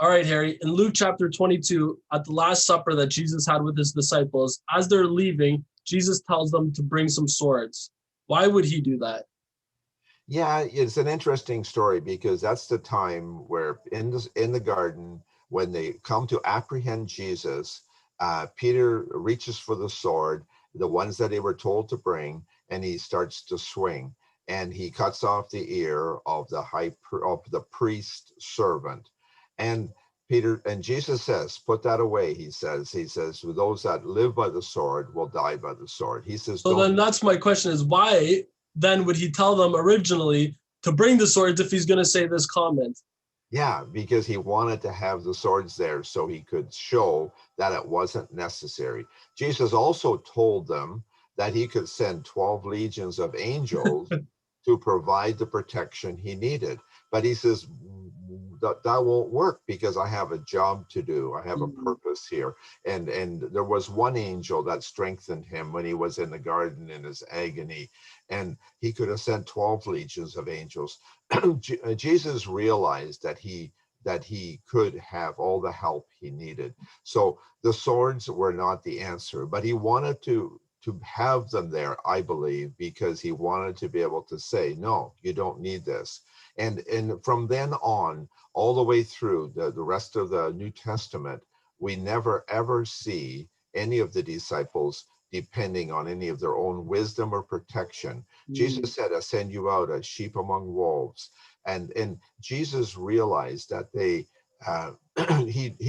All right, Harry. In Luke chapter 22, at the Last Supper that Jesus had with his disciples, as they're leaving, Jesus tells them to bring some swords. Why would he do that? Yeah, it's an interesting story because that's the time where in the garden, when they come to apprehend Jesus, Peter reaches for the sword, the ones that they were told to bring, and he starts to swing, and he cuts off the ear of the priest servant, and Peter and Jesus says, "Put that away." He says, "Those that live by the sword will die by the sword." He says, So then "Don't." that's my question is why then would he tell them originally to bring the swords if he's going to say this comment? Yeah, because he wanted to have the swords there so he could show that it wasn't necessary. Jesus also told them that he could send 12 legions of angels to provide the protection he needed. But he says, that won't work because I have a job to do. I have a purpose here. And there was one angel that strengthened him when he was in the garden in his agony. And he could have sent 12 legions of angels. Jesus realized that he could have all the help he needed. So the swords were not the answer, but he wanted to have them there, I believe, because he wanted to be able to say, no, you don't need this. And from then on, all the way through the rest of the New Testament, we never ever see any of the disciples depending on any of their own wisdom or protection. Jesus said, "I send you out as sheep among wolves." And Jesus realized that he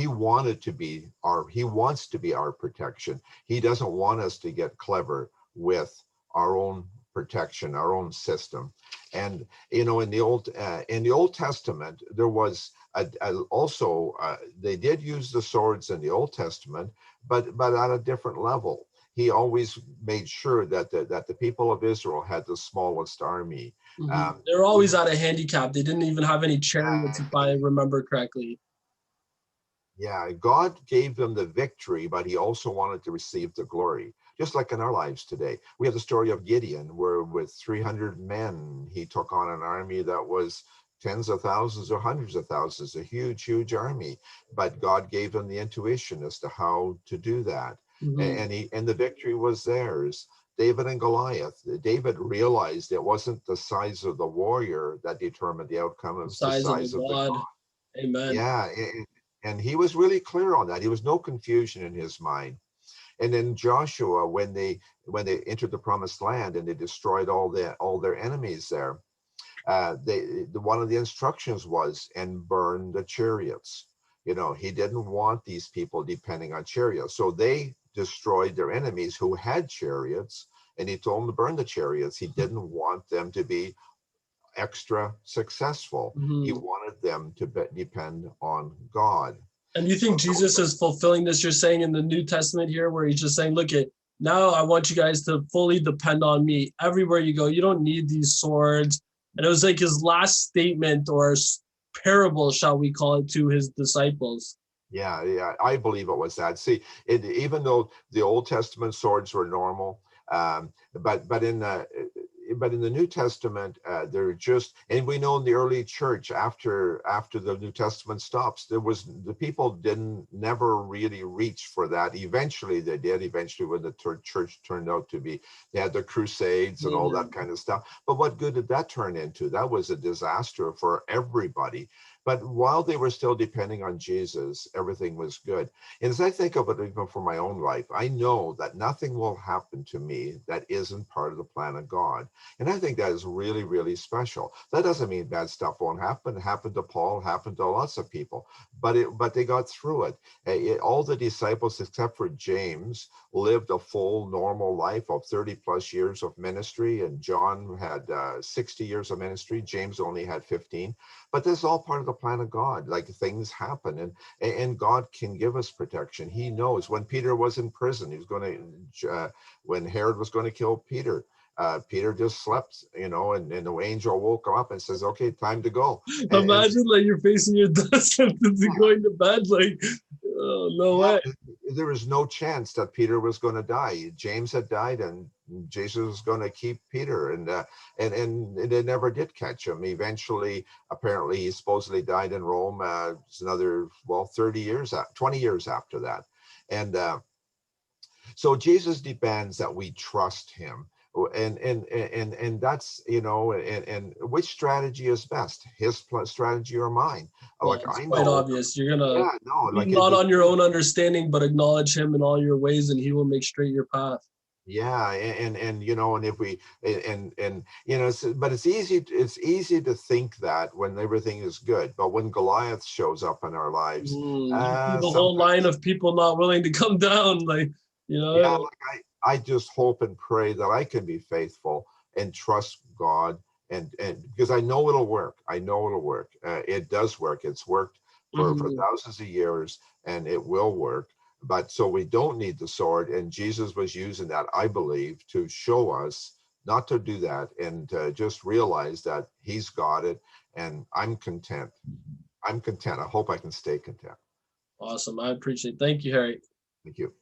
wants to be our protection. He doesn't want us to get clever with our own protection, our own system. And in the Old Testament, there was also they did use the swords in the Old Testament, but at a different level. He always made sure that the people of Israel had the smallest army. They were always at a handicap. They didn't even have any chariots, if I remember correctly. Yeah, God gave them the victory, but he also wanted to receive the glory. Just like in our lives today. We have the story of Gideon, where with 300 men, he took on an army that was tens of thousands or hundreds of thousands, a huge, huge army. But God gave them the intuition as to how to do that. And the victory was theirs. David and Goliath. David realized it wasn't the size of the warrior that determined the outcome, it The was the size of the size of the God. God. Amen. Yeah, and he was really clear on that. There was no confusion in his mind. And then Joshua, when they entered the promised land and they destroyed all their enemies there, one of the instructions was, and burn the chariots. He didn't want these people depending on chariots, so they destroyed their enemies who had chariots, and he told them to burn the chariots. He didn't want them to be extra successful. He wanted them to depend on God. And you think Jesus is fulfilling this, you're saying, in the New Testament here, where he's just saying, look, now I want you guys to fully depend on me. Everywhere you go, you don't need these swords. And it was like his last statement or parable, shall we call it, to his disciples. Yeah, I believe it was that. See, even though the Old Testament swords were normal, but in the New Testament, they're just, and we know in the early church after the New Testament stops, the people didn't never really reach for that. Eventually they did. Eventually, when the church turned out to be, they had the Crusades and all that kind of stuff. But what good did that turn into? That was a disaster for everybody. But while they were still depending on Jesus, everything was good. And as I think of it, even for my own life, I know that nothing will happen to me that isn't part of the plan of God. And I think that is really, really special. That doesn't mean bad stuff won't happen. It happened to Paul, it happened to lots of people, but they got through it. All the disciples, except for James, lived a full, normal life of 30 plus years of ministry. And John had 60 years of ministry. James only had 15. But this is all part of the plan of God. Like, things happen, and God can give us protection. He knows. When Peter was in prison, he was going to, when Herod was going to kill Peter, Peter just slept, and the angel woke him up and says, "Okay, time to go." Imagine like you're facing your death sentence and going to bed, like, oh, no way. There was no chance that Peter was going to die. James had died, and Jesus was going to keep Peter, and it never did catch him. Eventually, apparently, he supposedly died in Rome. It's another 20 years after that, and so Jesus demands that we trust him. And that's, and which strategy is best, his strategy or mine? Well, Like, it's I quite know, obvious. You're gonna yeah, no, lean like not on your own understanding, but acknowledge him in all your ways, and he will make straight your path. yeah, and if we but it's easy to think that when everything is good, but when Goliath shows up in our lives, You see the whole line sometimes, of people not willing to come down, like, yeah, like I just hope and pray that I can be faithful and trust God, and because I know it'll work. I know it'll work. It does work. It's worked for Mhm. thousands of years, and it will work. But so we don't need the sword, and Jesus was using that, I believe, to show us not to do that, and just realize that he's got it, and I'm content. I'm content. I hope I can stay content. Awesome. I appreciate it. Thank you, Harry. Thank you.